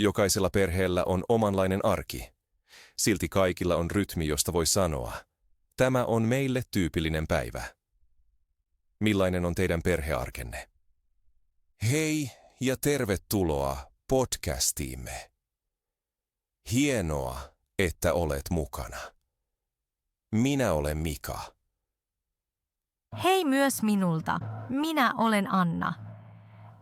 Jokaisella perheellä on omanlainen arki. Silti kaikilla on rytmi, josta voi sanoa, tämä on meille tyypillinen päivä. Millainen on teidän perhearkenne? Hei ja tervetuloa podcastiimme. Hienoa, että olet mukana. Minä olen Mika. Hei myös minulta. Minä olen Anna.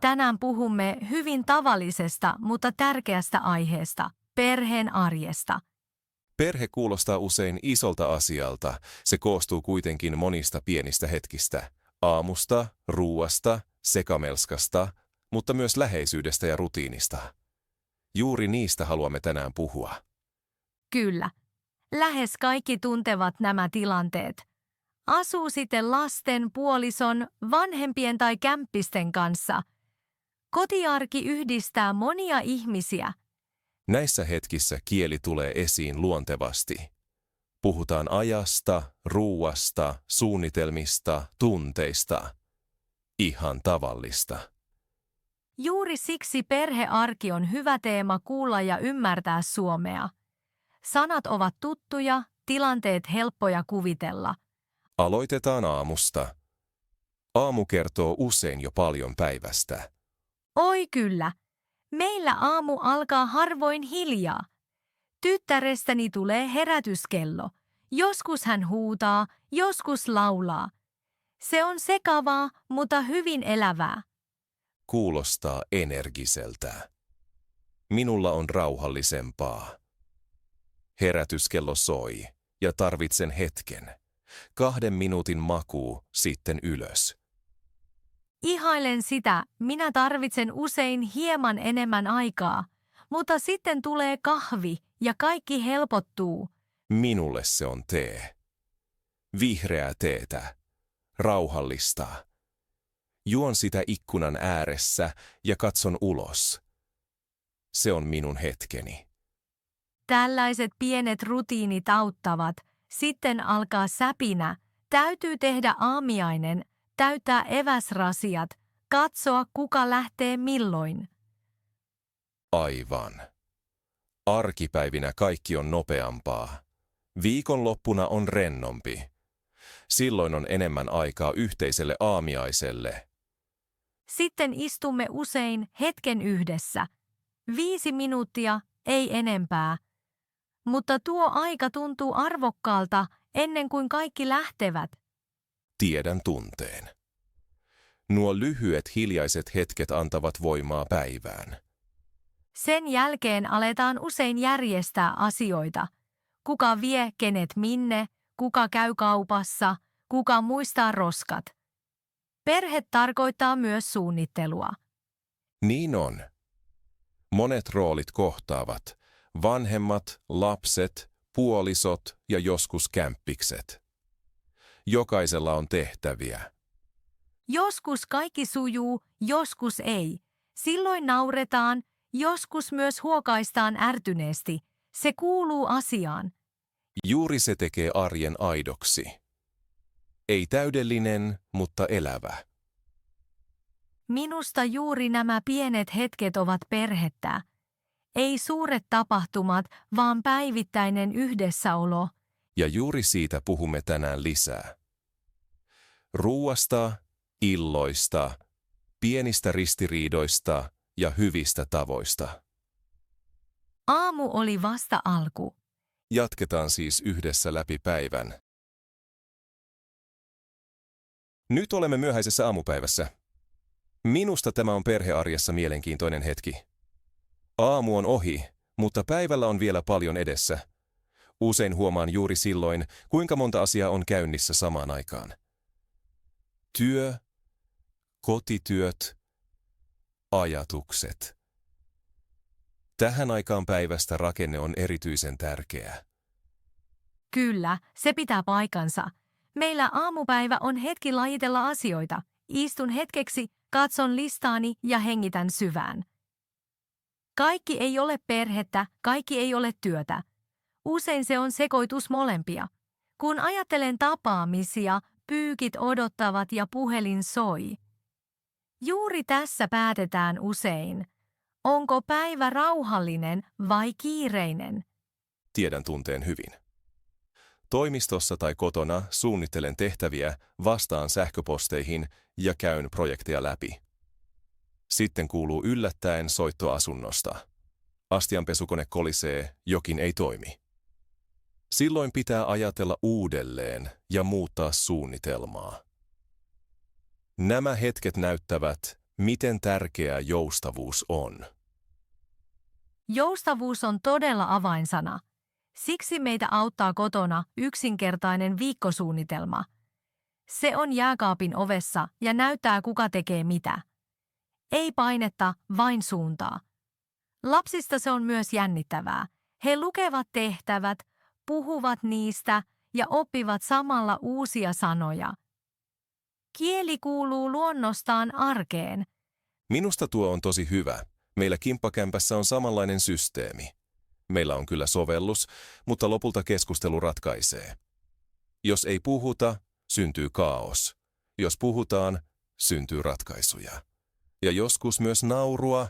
Tänään puhumme hyvin tavallisesta, mutta tärkeästä aiheesta, perheen arjesta. Perhe kuulostaa usein isolta asialta. Se koostuu kuitenkin monista pienistä hetkistä. Aamusta, ruuasta, sekamelskasta, mutta myös läheisyydestä ja rutiinista. Juuri niistä haluamme tänään puhua. Kyllä. Lähes kaikki tuntevat nämä tilanteet. Asuu sitten lasten, puolison, vanhempien tai kämppisten kanssa. Kotiarki yhdistää monia ihmisiä. Näissä hetkissä kieli tulee esiin luontevasti. Puhutaan ajasta, ruuasta, suunnitelmista, tunteista. Ihan tavallista. Juuri siksi perhearki on hyvä teema kuulla ja ymmärtää suomea. Sanat ovat tuttuja, tilanteet helppoja kuvitella. Aloitetaan aamusta. Aamu kertoo usein jo paljon päivästä. Oi kyllä. Meillä aamu alkaa harvoin hiljaa. Tyttärestäni tulee herätyskello. Joskus hän huutaa, joskus laulaa. Se on sekavaa, mutta hyvin elävää. Kuulostaa energiseltä. Minulla on rauhallisempaa. Herätyskello soi ja tarvitsen hetken. 2 minuutin makuu, sitten ylös. Ihailen sitä, minä tarvitsen usein hieman enemmän aikaa, mutta sitten tulee kahvi ja kaikki helpottuu. Minulle se on tee. Vihreää teetä. Rauhallista. Juon sitä ikkunan ääressä ja katson ulos. Se on minun hetkeni. Tällaiset pienet rutiinit auttavat. Sitten alkaa säpinä. Täytyy tehdä aamiainen, täyttää eväsrasiat, katsoa kuka lähtee milloin. Aivan. Arkipäivinä kaikki on nopeampaa. Viikonloppuna on rennompi. Silloin on enemmän aikaa yhteiselle aamiaiselle. Sitten istumme usein hetken yhdessä. 5 minuuttia, ei enempää. Mutta tuo aika tuntuu arvokkaalta ennen kuin kaikki lähtevät. Tiedän tunteen. Nuo lyhyet hiljaiset hetket antavat voimaa päivään. Sen jälkeen aletaan usein järjestää asioita. Kuka vie kenet minne, kuka käy kaupassa, kuka muistaa roskat. Perhe tarkoittaa myös suunnittelua. Niin on. Monet roolit kohtaavat. Vanhemmat, lapset, puolisot ja joskus kämppikset. Jokaisella on tehtäviä. Joskus kaikki sujuu, joskus ei. Silloin nauretaan, joskus myös huokaistaan ärtyneesti. Se kuuluu asiaan. Juuri se tekee arjen aidoksi. Ei täydellinen, mutta elävä. Minusta juuri nämä pienet hetket ovat perhettä. Ei suuret tapahtumat, vaan päivittäinen yhdessäolo. Ja juuri siitä puhumme tänään lisää. Ruuasta, illoista, pienistä ristiriidoista ja hyvistä tavoista. Aamu oli vasta alku. Jatketaan siis yhdessä läpi päivän. Nyt olemme myöhäisessä aamupäivässä. Minusta tämä on perhearjessa mielenkiintoinen hetki. Aamu on ohi, mutta päivällä on vielä paljon edessä. Usein huomaan juuri silloin, kuinka monta asiaa on käynnissä samaan aikaan. Työ, kotityöt, ajatukset. Tähän aikaan päivästä rakenne on erityisen tärkeä. Kyllä, se pitää paikansa. Meillä aamupäivä on hetki lajitella asioita. Istun hetkeksi, katson listaani ja hengitän syvään. Kaikki ei ole perhettä, kaikki ei ole työtä. Usein se on sekoitus molempia. Kun ajattelen tapaamisia, pyykit odottavat ja puhelin soi. Juuri tässä päätetään usein. Onko päivä rauhallinen vai kiireinen? Tiedän tunteen hyvin. Toimistossa tai kotona suunnittelen tehtäviä, vastaan sähköposteihin ja käyn projekteja läpi. Sitten kuuluu yllättäen soitto asunnosta. Astianpesukone kolisee, jokin ei toimi. Silloin pitää ajatella uudelleen ja muuttaa suunnitelmaa. Nämä hetket näyttävät, miten tärkeää joustavuus on. Joustavuus on todella avainsana. Siksi meitä auttaa kotona yksinkertainen viikkosuunnitelma. Se on jääkaapin ovessa ja näyttää kuka tekee mitä. Ei painetta, vain suuntaa. Lapsista se on myös jännittävää. He lukevat tehtävät, puhuvat niistä ja oppivat samalla uusia sanoja. Kieli kuuluu luonnostaan arkeen. Minusta tuo on tosi hyvä. Meillä kimppakämpässä on samanlainen systeemi. Meillä on kyllä sovellus, mutta lopulta keskustelu ratkaisee. Jos ei puhuta, syntyy kaos. Jos puhutaan, syntyy ratkaisuja. Ja joskus myös naurua.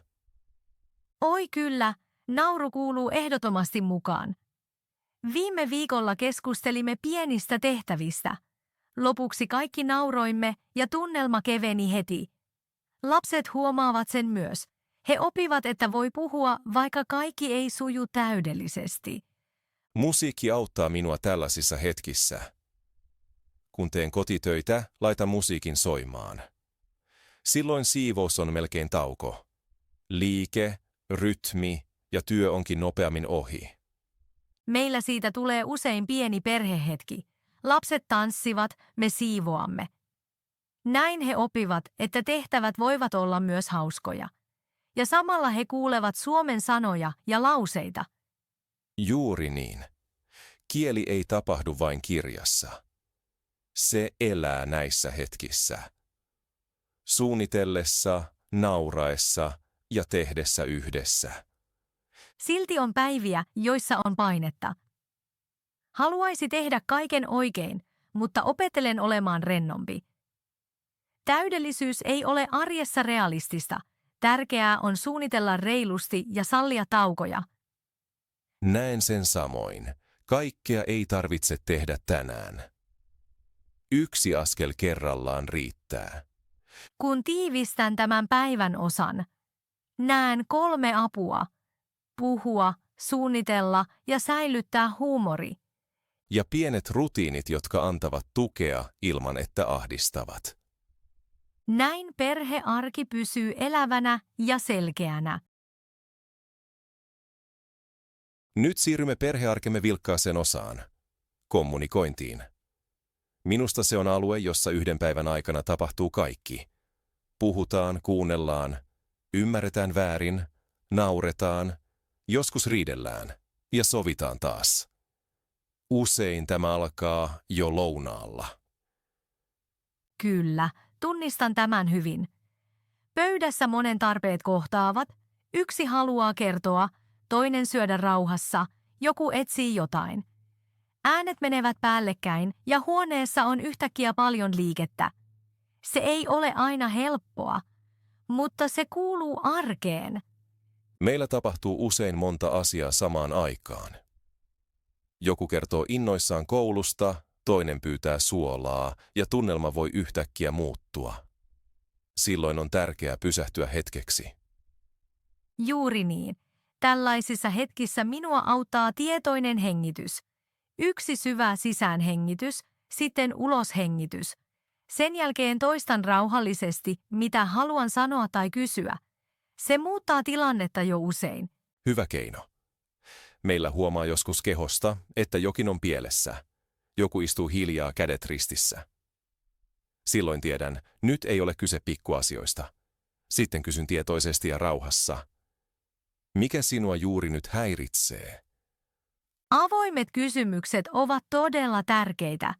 Oi kyllä, nauru kuuluu ehdottomasti mukaan. Viime viikolla keskustelimme pienistä tehtävistä. Lopuksi kaikki nauroimme ja tunnelma keveni heti. Lapset huomaavat sen myös. He oppivat, että voi puhua, vaikka kaikki ei suju täydellisesti. Musiikki auttaa minua tällaisissa hetkissä. Kun teen kotitöitä, laitan musiikin soimaan. Silloin siivous on melkein tauko. Liike, rytmi ja työ onkin nopeammin ohi. Meillä siitä tulee usein pieni perhehetki. Lapset tanssivat, me siivoamme. Näin he oppivat, että tehtävät voivat olla myös hauskoja. Ja samalla he kuulevat suomen sanoja ja lauseita. Juuri niin. Kieli ei tapahdu vain kirjassa. Se elää näissä hetkissä. Suunnitellessa, nauraessa ja tehdessä yhdessä. Silti on päiviä, joissa on painetta. Haluaisi tehdä kaiken oikein, mutta opettelen olemaan rennompi. Täydellisyys ei ole arjessa realistista. Tärkeää on suunnitella reilusti ja sallia taukoja. Näen sen samoin. Kaikkea ei tarvitse tehdä tänään. Yksi askel kerrallaan riittää. Kun tiivistän tämän päivän osan, näen 3 apua. Puhua, suunnitella ja säilyttää huumori. Ja pienet rutiinit, jotka antavat tukea ilman että ahdistavat. Näin perhearki pysyy elävänä ja selkeänä. Nyt siirrymme perhearkemme vilkkaaseen osaan. Kommunikointiin. Minusta se on alue, jossa yhden päivän aikana tapahtuu kaikki. Puhutaan, kuunnellaan, ymmärretään väärin, nauretaan, joskus riidellään ja sovitaan taas. Usein tämä alkaa jo lounaalla. Kyllä, tunnistan tämän hyvin. Pöydässä monen tarpeet kohtaavat, yksi haluaa kertoa, toinen syödä rauhassa, joku etsii jotain. Äänet menevät päällekkäin ja huoneessa on yhtäkkiä paljon liikettä. Se ei ole aina helppoa, mutta se kuuluu arkeen. Meillä tapahtuu usein monta asiaa samaan aikaan. Joku kertoo innoissaan koulusta, toinen pyytää suolaa ja tunnelma voi yhtäkkiä muuttua. Silloin on tärkeää pysähtyä hetkeksi. Juuri niin. Tällaisissa hetkissä minua auttaa tietoinen hengitys. Yksi syvä sisäänhengitys, sitten uloshengitys. Sen jälkeen toistan rauhallisesti, mitä haluan sanoa tai kysyä. Se muuttaa tilannetta jo usein. Hyvä keino. Meillä huomaa joskus kehosta, että jokin on pielessä. Joku istuu hiljaa kädet ristissä. Silloin tiedän, nyt ei ole kyse pikkuasioista. Sitten kysyn tietoisesti ja rauhassa. Mikä sinua juuri nyt häiritsee? Avoimet kysymykset ovat todella tärkeitä.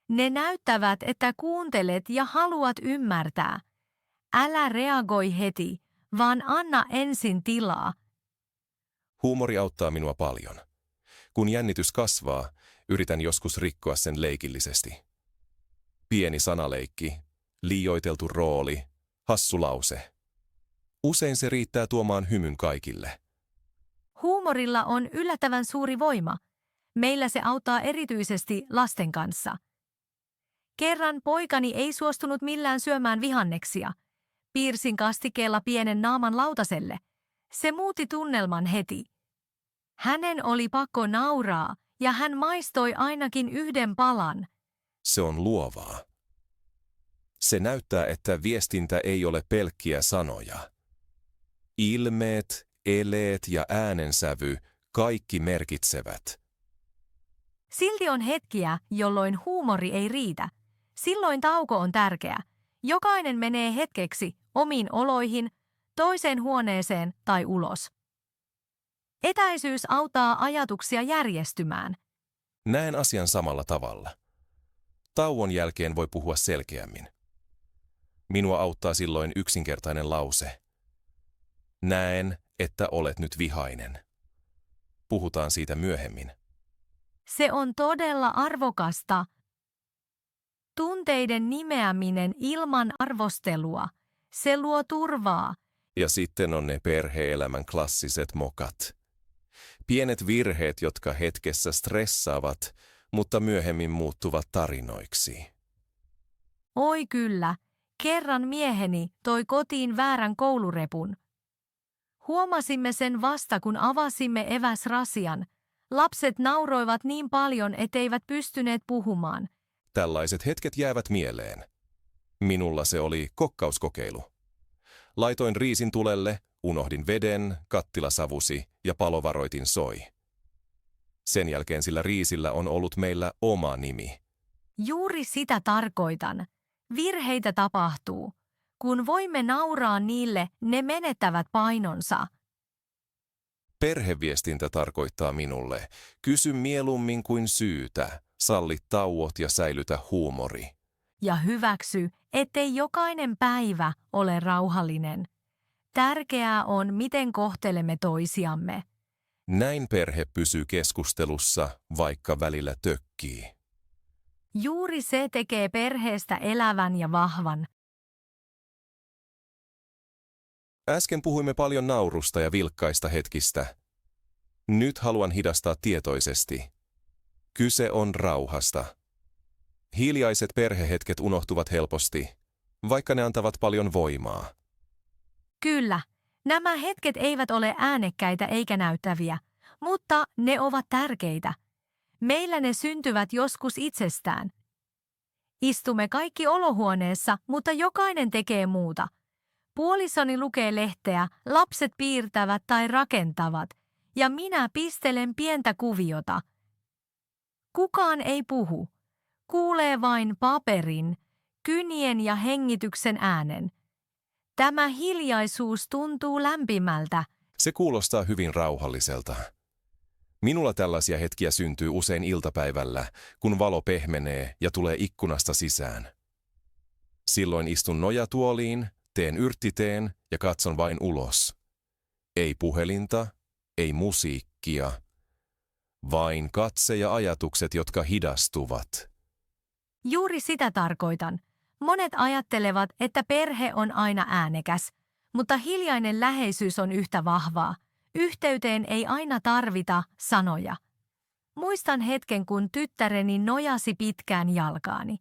Ne näyttävät, että kuuntelet ja haluat ymmärtää. Älä reagoi heti, vaan anna ensin tilaa. Huumori auttaa minua paljon. Kun jännitys kasvaa, yritän joskus rikkoa sen leikillisesti. Pieni sanaleikki, liioiteltu rooli, hassu lause. Usein se riittää tuomaan hymyn kaikille. Huumorilla on yllättävän suuri voima. Meillä se auttaa erityisesti lasten kanssa. Kerran poikani ei suostunut millään syömään vihanneksia. Piirsin kastikkeella pienen naaman lautaselle. Se muutti tunnelman heti. Hänen oli pakko nauraa, ja hän maistoi ainakin yhden palan. Se on luovaa. Se näyttää, että viestintä ei ole pelkkiä sanoja. Ilmeet, eleet ja äänensävy kaikki merkitsevät. Silti on hetkiä, jolloin huumori ei riitä. Silloin tauko on tärkeä. Jokainen menee hetkeksi omiin oloihin, toiseen huoneeseen tai ulos. Etäisyys auttaa ajatuksia järjestymään. Näen asian samalla tavalla. Tauon jälkeen voi puhua selkeämmin. Minua auttaa silloin yksinkertainen lause. Näen, että olet nyt vihainen. Puhutaan siitä myöhemmin. Se on todella arvokasta. Tunteiden nimeäminen ilman arvostelua. Se luo turvaa. Ja sitten on ne perhe-elämän klassiset mokat. Pienet virheet, jotka hetkessä stressaavat, mutta myöhemmin muuttuvat tarinoiksi. Oi kyllä, kerran mieheni toi kotiin väärän koulurepun. Huomasimme sen vasta, kun avasimme eväsrasian. Lapset nauroivat niin paljon, etteivät pystyneet puhumaan. Tällaiset hetket jäävät mieleen. Minulla se oli kokkauskokeilu. Laitoin riisin tulelle, unohdin veden, kattila savusi ja palovaroitin soi. Sen jälkeen sillä riisillä on ollut meillä oma nimi. Juuri sitä tarkoitan. Virheitä tapahtuu. Kun voimme nauraa niille, ne menettävät painonsa. Perheviestintä tarkoittaa minulle, kysy mieluummin kuin syytä, salli tauot ja säilytä huumori. Ja hyväksy, ettei jokainen päivä ole rauhallinen. Tärkeää on, miten kohtelemme toisiamme. Näin perhe pysyy keskustelussa, vaikka välillä tökkii. Juuri se tekee perheestä elävän ja vahvan. Äsken puhuimme paljon naurusta ja vilkkaista hetkistä. Nyt haluan hidastaa tietoisesti. Kyse on rauhasta. Hiljaiset perhehetket unohtuvat helposti, vaikka ne antavat paljon voimaa. Kyllä, nämä hetket eivät ole äänekkäitä eikä näyttäviä, mutta ne ovat tärkeitä. Meillä ne syntyvät joskus itsestään. Istumme kaikki olohuoneessa, mutta jokainen tekee muuta. Puolisoni lukee lehteä, lapset piirtävät tai rakentavat, ja minä pistelen pientä kuviota. Kukaan ei puhu. Kuulee vain paperin, kynien ja hengityksen äänen. Tämä hiljaisuus tuntuu lämpimältä. Se kuulostaa hyvin rauhalliselta. Minulla tällaisia hetkiä syntyy usein iltapäivällä, kun valo pehmenee ja tulee ikkunasta sisään. Silloin istun nojatuoliin, teen yrttiteen ja katson vain ulos. Ei puhelinta, ei musiikkia, vain katse ja ajatukset, jotka hidastuvat. Juuri sitä tarkoitan. Monet ajattelevat, että perhe on aina äänekäs, mutta hiljainen läheisyys on yhtä vahvaa. Yhteyteen ei aina tarvita sanoja. Muistan hetken, kun tyttäreni nojasi pitkään jalkaani.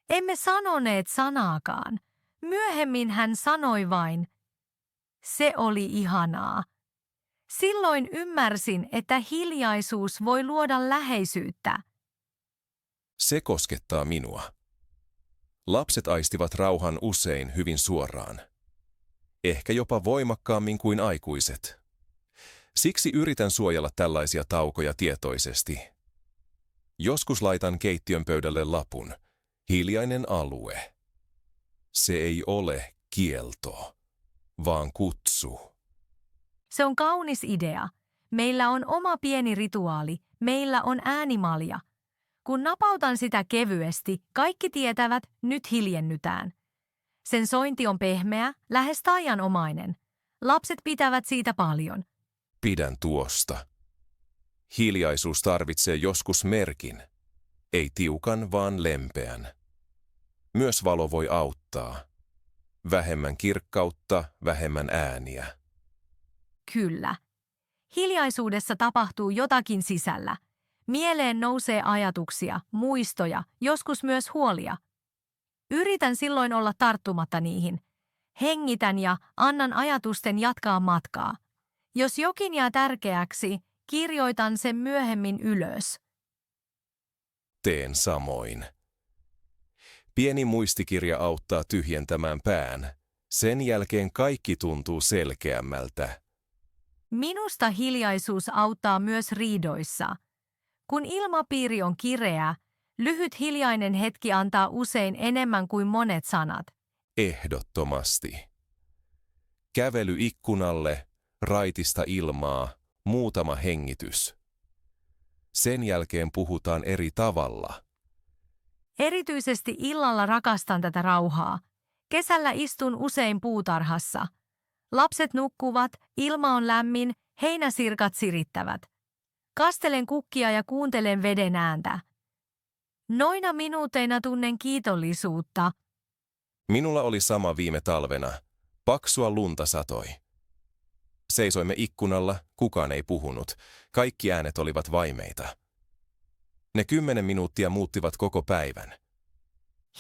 Emme sanoneet sanaakaan. Myöhemmin hän sanoi vain, se oli ihanaa. Silloin ymmärsin, että hiljaisuus voi luoda läheisyyttä. Se koskettaa minua. Lapset aistivat rauhan usein hyvin suoraan. Ehkä jopa voimakkaammin kuin aikuiset. Siksi yritän suojella tällaisia taukoja tietoisesti. Joskus laitan keittiön pöydälle lapun. Hiljainen alue. Se ei ole kielto, vaan kutsu. Se on kaunis idea. Meillä on oma pieni rituaali. Meillä on äänimalja. Kun napautan sitä kevyesti, kaikki tietävät, nyt hiljennytään. Sen sointi on pehmeä, lähes taianomainen. Lapset pitävät siitä paljon. Pidän tuosta. Hiljaisuus tarvitsee joskus merkin. Ei tiukan, vaan lempeän. Myös valo voi auttaa. vähemmän kirkkautta, vähemmän ääniä. Kyllä. Hiljaisuudessa tapahtuu jotakin sisällä. Mieleen nousee ajatuksia, muistoja, joskus myös huolia. Yritän silloin olla tarttumatta niihin. Hengitän ja annan ajatusten jatkaa matkaa. Jos jokin jää tärkeäksi, kirjoitan sen myöhemmin ylös. Teen samoin. Pieni muistikirja auttaa tyhjentämään pään. Sen jälkeen kaikki tuntuu selkeämmältä. Minusta hiljaisuus auttaa myös riidoissa. Kun ilmapiiri on kireä, lyhyt hiljainen hetki antaa usein enemmän kuin monet sanat. Ehdottomasti. Kävely ikkunalle, raitista ilmaa, muutama hengitys. Sen jälkeen puhutaan eri tavalla. Erityisesti illalla rakastan tätä rauhaa. Kesällä istun usein puutarhassa. Lapset nukkuvat, ilma on lämmin, heinäsirkat sirittävät. Kastelen kukkia ja kuuntelen veden ääntä. Noina minuuteina tunnen kiitollisuutta. Minulla oli sama viime talvena. Paksua lunta satoi. Seisoimme ikkunalla, kukaan ei puhunut. Kaikki äänet olivat vaimeita. Ne 10 minuuttia muuttivat koko päivän.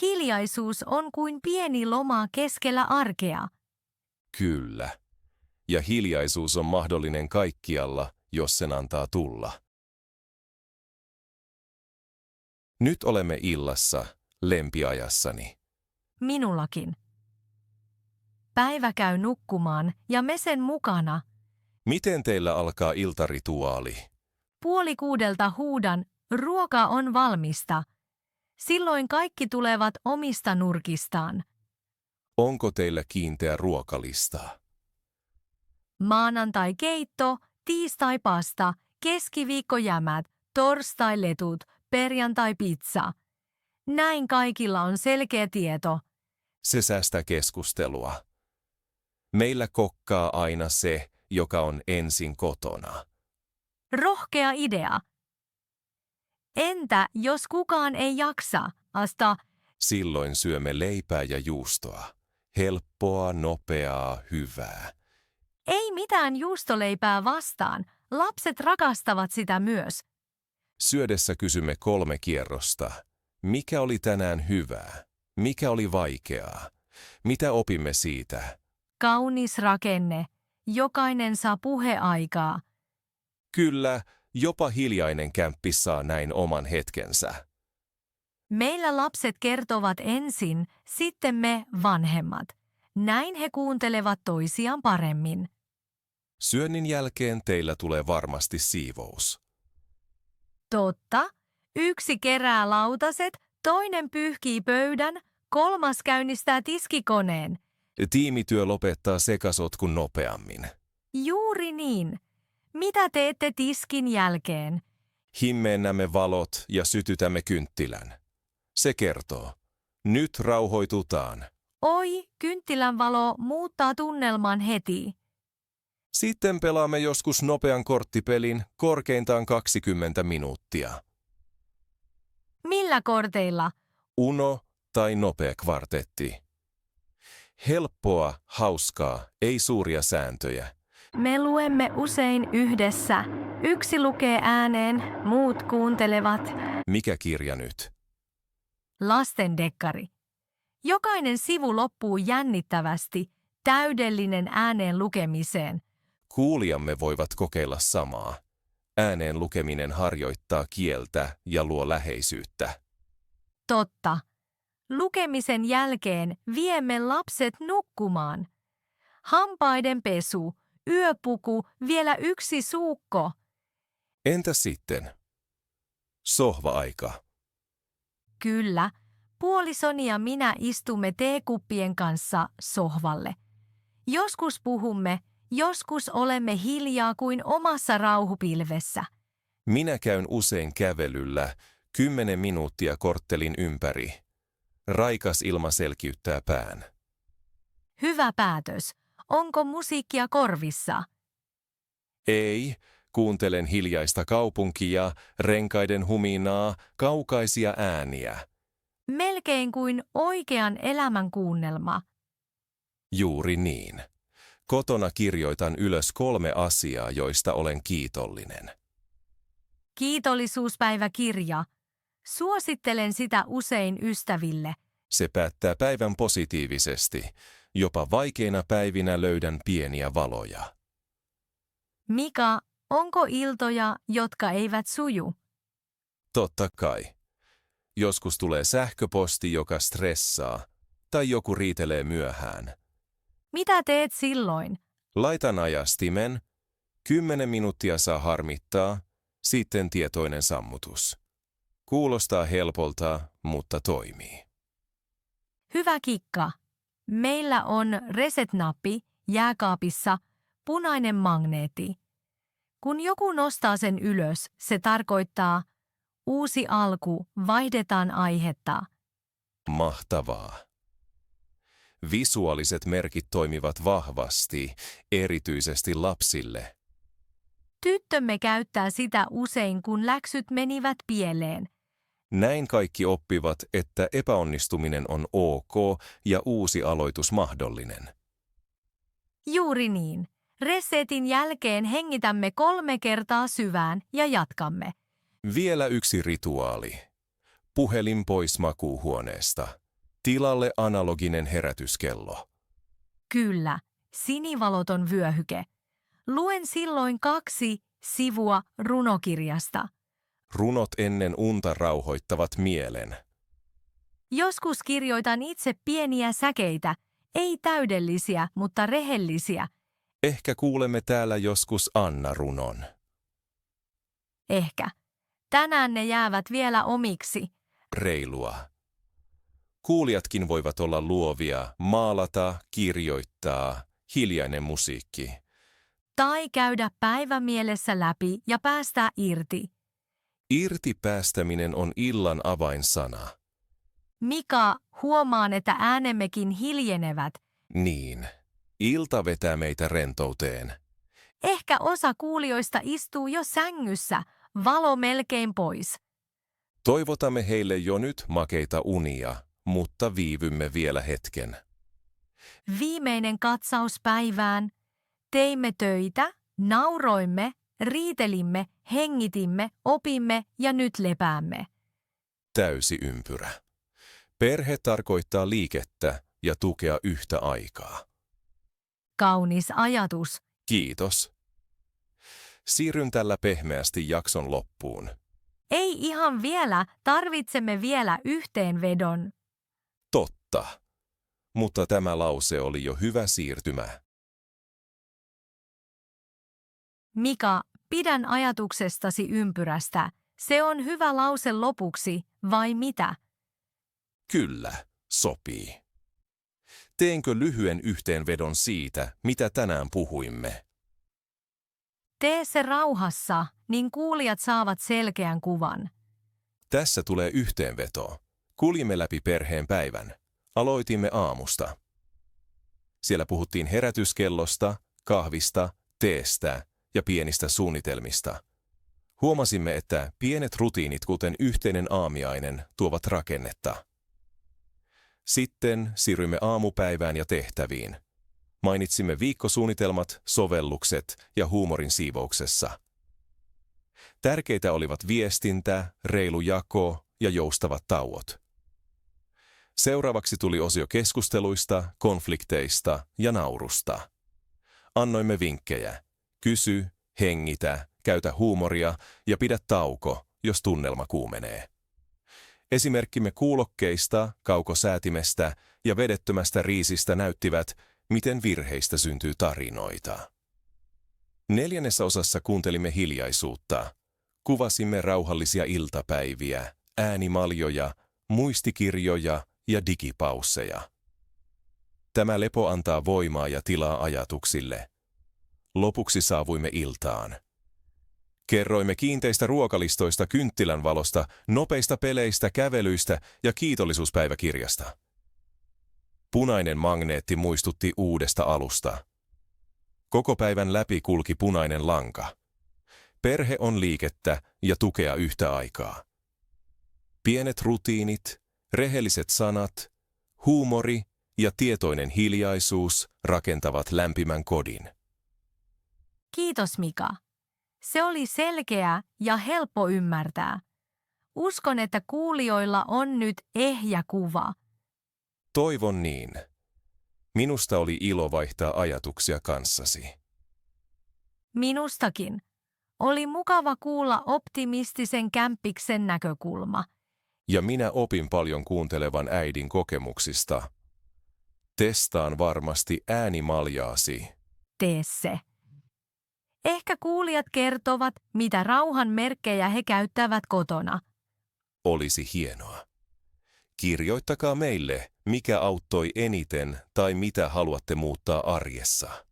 Hiljaisuus on kuin pieni loma keskellä arkea. Kyllä. Ja hiljaisuus on mahdollinen kaikkialla, jos sen antaa tulla. Nyt olemme illassa, lempiajassani. Minullakin. Päivä käy nukkumaan ja me sen mukana. Miten teillä alkaa iltarituaali? 5:30 huudan, ruoka on valmista. Silloin kaikki tulevat omista nurkistaan. Onko teillä kiinteä ruokalista? Maanantai keitto, tiistai pasta, keskiviikko jämät, torstai letut, perjantai pizza. Näin kaikilla on selkeä tieto. Se säästää keskustelua. Meillä kokkaa aina se, joka on ensin kotona. Rohkea idea. Entä jos kukaan ei jaksa? Silloin syömme leipää ja juustoa. Helppoa, nopeaa, hyvää. Ei mitään juustoleipää vastaan. Lapset rakastavat sitä myös. Syödessä kysymme 3 kierrosta. Mikä oli tänään hyvää? Mikä oli vaikeaa? Mitä opimme siitä? Kaunis rakenne. Jokainen saa puheaikaa. Kyllä, jopa hiljainen kämppi saa näin oman hetkensä. Meillä lapset kertovat ensin, sitten me vanhemmat. Näin he kuuntelevat toisiaan paremmin. Syönnin jälkeen teillä tulee varmasti siivous. Totta. Yksi kerää lautaset, toinen pyyhkii pöydän, kolmas käynnistää tiskikoneen. Tiimityö lopettaa sekasotkun nopeammin. Juuri niin. Mitä teette tiskin jälkeen? Himmeennämme valot ja sytytämme kynttilän. Se kertoo. Nyt rauhoitutaan. Oi, kynttilän valo muuttaa tunnelman heti. Sitten pelaamme joskus nopean korttipelin, korkeintaan 20 minuuttia. Millä korteilla? Uno tai nopea kvartetti. Helppoa, hauskaa, ei suuria sääntöjä. Me luemme usein yhdessä. Yksi lukee ääneen, muut kuuntelevat. Mikä kirja nyt? Lastendekkari. Jokainen sivu loppuu jännittävästi, täydellinen ääneen lukemiseen. Kuulijamme voivat kokeilla samaa. Ääneen lukeminen harjoittaa kieltä ja luo läheisyyttä. Totta. Lukemisen jälkeen viemme lapset nukkumaan. Hampaiden pesu, yöpuku, vielä yksi suukko. Entä sitten? Sohva-aika. Kyllä, puolisoni ja minä istumme teekuppien kanssa sohvalle. Joskus puhumme, joskus olemme hiljaa kuin omassa rauhupilvessä. Minä käyn usein kävelyllä, 10 minuuttia korttelin ympäri. Raikas ilma selkiyttää pään. Hyvä päätös. Onko musiikkia korvissa? Ei, kuuntelen hiljaista kaupunkia, renkaiden huminaa, kaukaisia ääniä. Melkein kuin oikean elämän kuunnelma. Juuri niin. Kotona kirjoitan ylös 3 asiaa, joista olen kiitollinen. Kiitollisuuspäiväkirja. Suosittelen sitä usein ystäville. Se päättää päivän positiivisesti. Jopa vaikeina päivinä löydän pieniä valoja. Mika, onko iltoja, jotka eivät suju? Totta kai. Joskus tulee sähköposti, joka stressaa, tai joku riitelee myöhään. Mitä teet silloin? Laitan ajastimen, 10 minuuttia saa harmittaa, sitten tietoinen sammutus. Kuulostaa helpolta, mutta toimii. Hyvä kikka. Meillä on reset-nappi jääkaapissa, punainen magneetti. Kun joku nostaa sen ylös, se tarkoittaa uusi alku, vaihdetaan aihetta. Mahtavaa. Visuaaliset merkit toimivat vahvasti, erityisesti lapsille. Tyttömme käyttää sitä usein, kun läksyt menivät pieleen. Näin kaikki oppivat, että epäonnistuminen on ok ja uusi aloitus mahdollinen. Juuri niin. Resetin jälkeen hengitämme 3 kertaa syvään ja jatkamme. Vielä yksi rituaali. Puhelin pois makuuhuoneesta. Tilalle analoginen herätyskello. Kyllä, sinivaloton vyöhyke. Luen silloin 2 sivua runokirjasta. Runot ennen unta rauhoittavat mielen. Joskus kirjoitan itse pieniä säkeitä, ei täydellisiä, mutta rehellisiä. Ehkä kuulemme täällä joskus Anna-runon. Ehkä. Tänään ne jäävät vielä omiksi. Reilua. Kuulijatkin voivat olla luovia, maalata, kirjoittaa, hiljainen musiikki. Tai käydä päivä mielessä läpi ja päästää irti. Irti päästäminen on illan avainsana. Mika, huomaan, että äänemmekin hiljenevät. Niin. Ilta vetää meitä rentouteen. Ehkä osa kuulijoista istuu jo sängyssä, valo melkein pois. Toivotamme heille jo nyt makeita unia, mutta viivymme vielä hetken. Viimeinen katsaus päivään. Teimme töitä, nauroimme, riitelimme, hengitimme, opimme ja nyt lepäämme. Täysi ympyrä. Perhe tarkoittaa liikettä ja tukea yhtä aikaa. Kaunis ajatus. Kiitos. Siirryn tällä pehmeästi jakson loppuun. Ei ihan vielä, tarvitsemme vielä yhteenvedon. Totta. Mutta tämä lause oli jo hyvä siirtymä. Mika, pidän ajatuksestasi ympyrästä. Se on hyvä lause lopuksi, vai mitä? Kyllä, sopii. Teenkö lyhyen yhteenvedon siitä, mitä tänään puhuimme? Tee se rauhassa, niin kuulijat saavat selkeän kuvan. Tässä tulee yhteenveto. Kuljimme läpi perheen päivän. Aloitimme aamusta. Siellä puhuttiin herätyskellosta, kahvista, teestä ja pienistä suunnitelmista. Huomasimme, että pienet rutiinit, kuten yhteinen aamiainen, tuovat rakennetta. Sitten siirrymme aamupäivään ja tehtäviin. Mainitsimme viikkosuunnitelmat, sovellukset ja huumorin siivouksessa. Tärkeitä olivat viestintä, reilu jako ja joustavat tauot. Seuraavaksi tuli osio keskusteluista, konflikteista ja naurusta. Annoimme vinkkejä. Kysy, hengitä, käytä huumoria ja pidä tauko, jos tunnelma kuumenee. Esimerkkimme kuulokkeista, kaukosäätimestä ja vedettömästä riisistä näyttivät, miten virheistä syntyy tarinoita. 4. osassa kuuntelimme hiljaisuutta. Kuvasimme rauhallisia iltapäiviä, äänimaljoja, muistikirjoja ja digipausseja. Tämä lepo antaa voimaa ja tilaa ajatuksille. Lopuksi saavuimme iltaan. Kerroimme kiinteistä ruokalistoista, kynttilän valosta, nopeista peleistä, kävelyistä ja kiitollisuuspäiväkirjasta. Punainen magneetti muistutti uudesta alusta. Koko päivän läpi kulki punainen lanka. Perhe on liikettä ja tukea yhtä aikaa. Pienet rutiinit, rehelliset sanat, huumori ja tietoinen hiljaisuus rakentavat lämpimän kodin. Kiitos Mika. Se oli selkeä ja helppo ymmärtää. Uskon, että kuulijoilla on nyt ehjä kuva. Toivon niin. Minusta oli ilo vaihtaa ajatuksia kanssasi. Minustakin. Oli mukava kuulla optimistisen kämppiksen näkökulma. Ja minä opin paljon kuuntelevan äidin kokemuksista. Testaan varmasti äänimaljaasi. Tee se. Ehkä kuulijat kertovat, mitä rauhan merkkejä he käyttävät kotona. Olisi hienoa. Kirjoittakaa meille, mikä auttoi eniten tai mitä haluatte muuttaa arjessa.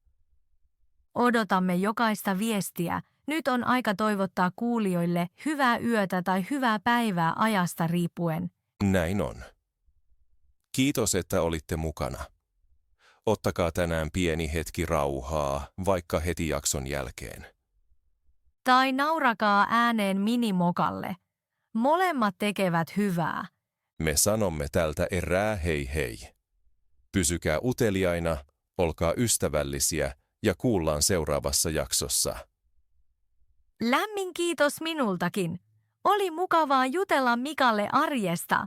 Odotamme jokaista viestiä. Nyt on aika toivottaa kuulijoille hyvää yötä tai hyvää päivää ajasta riippuen. Näin on. Kiitos, että olitte mukana. Ottakaa tänään pieni hetki rauhaa, vaikka heti jakson jälkeen. Tai naurakaa ääneen minimokalle. Molemmat tekevät hyvää. Me sanomme tältä erää hei hei. Pysykää uteliaina, olkaa ystävällisiä ja kuullaan seuraavassa jaksossa. Lämmin kiitos minultakin. Oli mukavaa jutella Mikalle arjesta.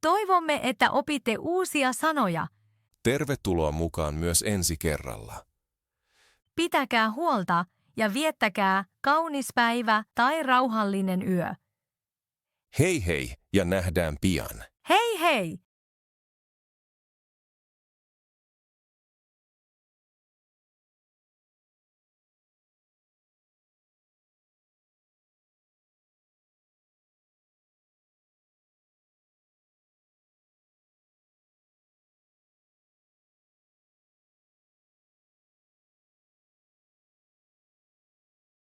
Toivomme, että opitte uusia sanoja. Tervetuloa mukaan myös ensi kerralla. Pitäkää huolta ja viettäkää kaunis päivä tai rauhallinen yö. Hei hei ja nähdään pian. Hei hei!